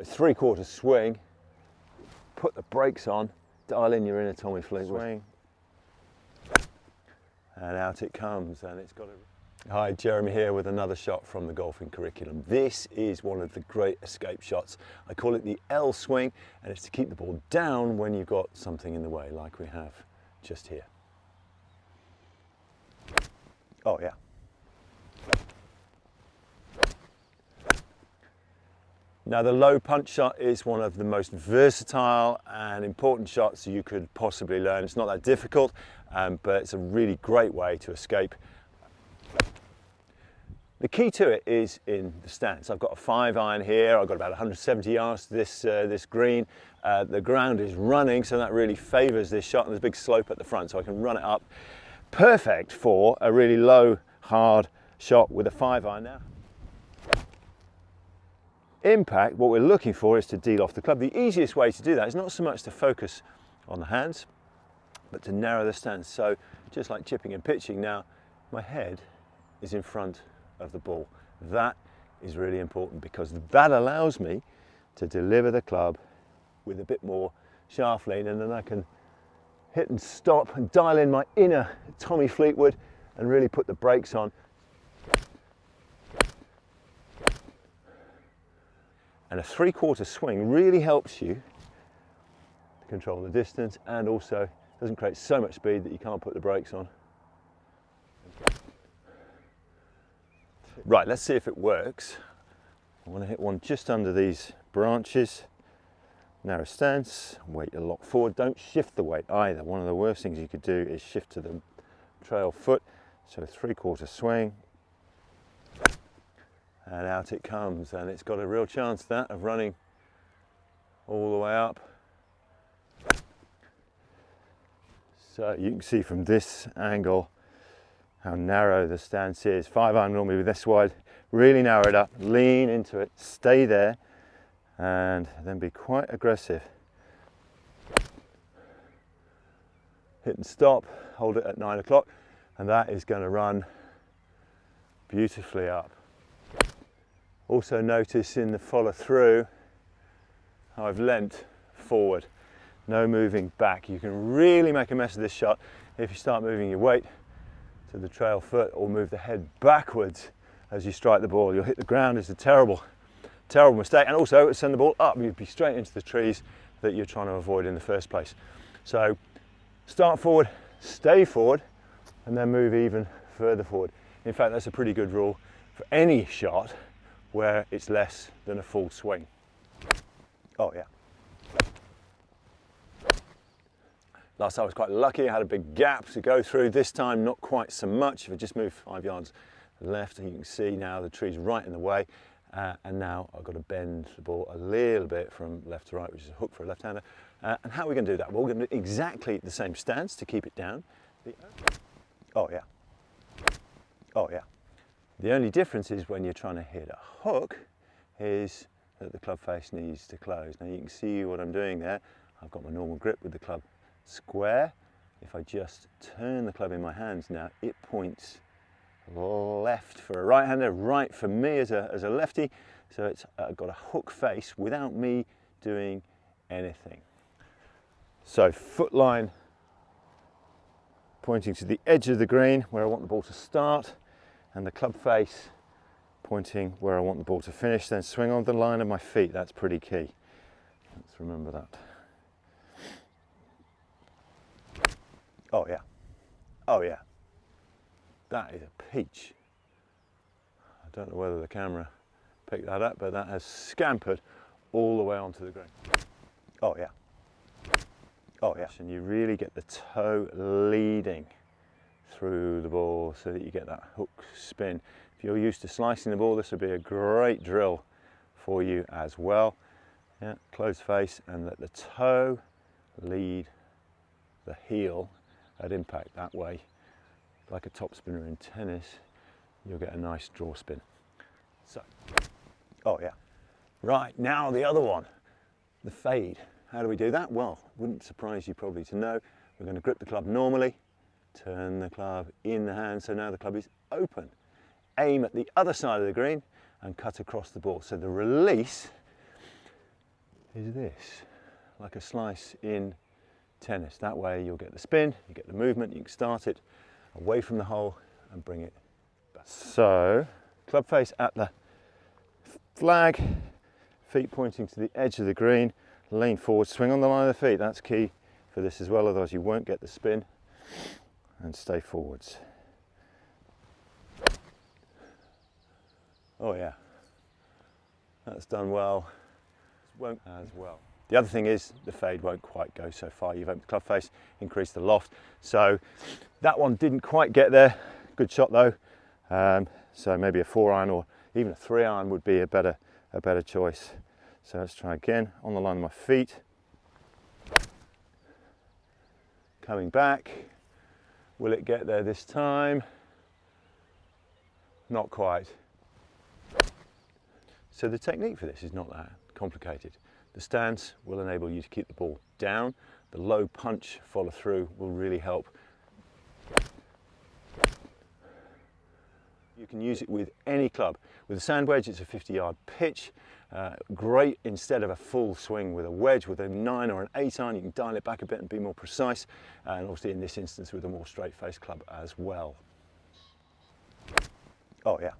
A 3/4 swing, put the brakes on, dial in your inner Tommy Fleetwood. Swing. And out it comes, and it's got a... Hi, Jeremy here with another shot from the golfing curriculum. This is one of the great escape shots. I call it the L swing, and it's to keep the ball down when you've got something in the way, like we have just here. Oh yeah. Now the low punch shot is one of the most versatile and important shots you could possibly learn. It's not that difficult, but it's a really great way to escape. The key to it is in the stance. I've got a 5-iron here. I've got about 170 yards to this green. The ground is running, so that really favours this shot, and there's a big slope at the front, so I can run it up. Perfect for a really low, hard shot with a 5-iron now. Impact, what we're looking for is to deal off the club. The easiest way to do that is not so much to focus on the hands, but to narrow the stance. So just like chipping and pitching, now my head is in front of the ball. That is really important because that allows me to deliver the club with a bit more shaft lean, and then I can hit and stop and dial in my inner Tommy Fleetwood and really put the brakes on. And a 3/4 swing really helps you to control the distance, and also doesn't create so much speed that you can't put the brakes on. Right, let's see if it works. I want to hit one just under these branches. Narrow stance, weight a lot forward. Don't shift the weight either. One of the worst things you could do is shift to the trail foot. So 3/4 swing. And out it comes, and it's got a real chance that of running all the way up. So you can see from this angle how narrow the stance is. 5-iron normally with this wide. Really narrow it up, lean into it, stay there, and then be quite aggressive. Hit and stop, hold it at 9 o'clock, and that is going to run beautifully up. Also notice in the follow through how I've leant forward, no moving back. You can really make a mess of this shot if you start moving your weight to the trail foot or move the head backwards as you strike the ball. You'll hit the ground. It's a terrible mistake, and also send the ball up. You'd be straight into the trees that you're trying to avoid in the first place. So start forward, stay forward, and then move even further forward. In fact, that's a pretty good rule for any shot where it's less than a full swing. Oh yeah. Last time I was quite lucky, I had a big gap to go through. This time not quite so much. If I just move 5 yards left, and you can see now the tree's right in the way, and now I've got to bend the ball a little bit from left to right, which is a hook for a left-hander. And how are we going to do that? Well, we're going to do exactly the same stance to keep it down. Oh yeah. Oh yeah. The only difference is when you're trying to hit a hook is that the club face needs to close. Now you can see what I'm doing there. I've got my normal grip with the club square. If I just turn the club in my hands now, it points left for a right-hander, right for me as a lefty. So it's got a hook face without me doing anything. So foot line pointing to the edge of the green where I want the ball to start, and the club face pointing where I want the ball to finish. Then swing on the line of my feet. That's pretty key. Let's remember that. Oh yeah. Oh yeah. That is a peach. I don't know whether the camera picked that up, but that has scampered all the way onto the green. Oh yeah. Oh yeah. And you really get the toe leading through the ball so that you get that hook spin. If you're used to slicing the ball, this would be a great drill for you as well. Yeah, close face and let the toe lead the heel at impact. That way, like a top spinner in tennis, you'll get a nice draw spin. So, oh yeah. Right, now the other one, the fade. How do we do that? Well, wouldn't surprise you probably to know, we're going to grip the club normally, turn the club in the hand, so now the club is open. Aim at the other side of the green and cut across the ball. So the release is this, like a slice in tennis. That way you'll get the spin, you get the movement, you can start it away from the hole and bring it back. So, club face at the flag, feet pointing to the edge of the green, lean forward, swing on the line of the feet. That's key for this as well, otherwise you won't get the spin, and stay forwards. Oh yeah, that's done well. Won't as well. The other thing is the fade won't quite go so far. You've opened the club face, increased the loft. So that one didn't quite get there. Good shot though. So maybe a 4-iron or even a 3-iron would be a better choice. So let's try again on the line of my feet. Coming back. Will it get there this time? Not quite. So the technique for this is not that complicated. The stance will enable you to keep the ball down. The low punch follow through will really help. You can use it with any club. With a sand wedge, it's a 50-yard pitch. Great instead of a full swing with a wedge. With a 9 or an 8-iron, you can dial it back a bit and be more precise. And obviously in this instance with a more straight face club as well. Oh yeah.